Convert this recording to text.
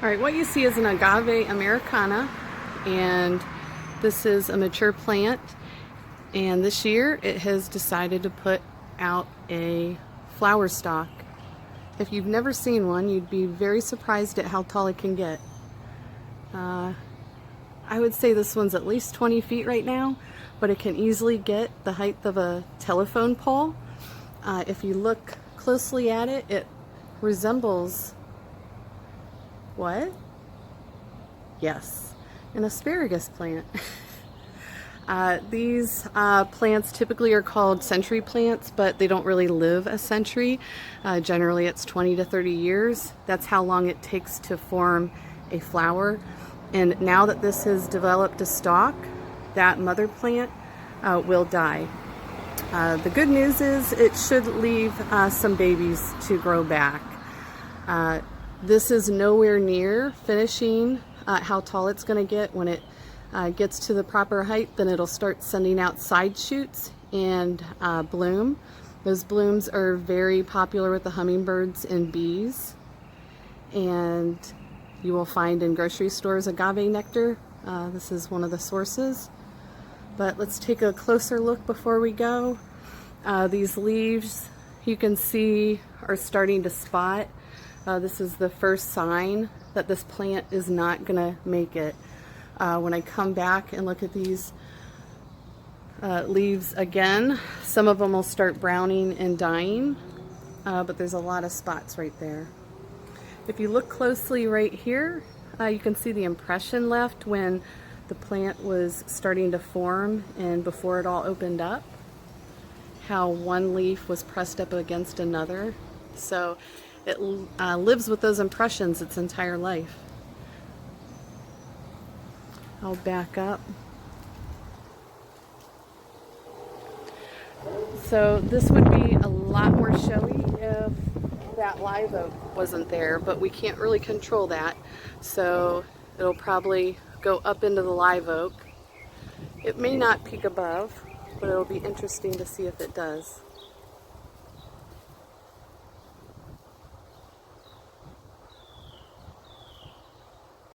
All right, what you see is an Agave americana, and this is a mature plant, and this year it has decided to put out a flower stalk. If you've never seen one, you'd be very surprised at how tall it can get. I would say this one's at least 20 feet right now, but it can easily get the height of a telephone pole. If you look closely at it, it resembles what? Yes, an asparagus plant. These plants typically are called century plants, but they don't really live a century. Generally it's 20 to 30 years. That's how long it takes to form a flower. And now that this has developed a stalk, that mother plant will die. The good news is it should leave some babies to grow back. This is nowhere near finishing how tall it's going to get. When it gets to the proper height, then it'll start sending out side shoots and bloom. Those blooms are very popular with the hummingbirds and bees, and you will find in grocery stores agave nectar. This is one of the sources. But let's take a closer look before we go. These leaves, you can see, are starting to spot. This is the first sign that this plant is not gonna make it. When I come back and look at these leaves again, some of them will start browning and dying, but there's a lot of spots right there. If you look closely right here, you can see the impression left when the plant was starting to form and before it all opened up, how one leaf was pressed up against another. So it lives with those impressions its entire life. I'll back up. So this would be a lot more showy if that live oak wasn't there, but we can't really control that. So it'll probably go up into the live oak. It may not peak above, but it'll be interesting to see if it does.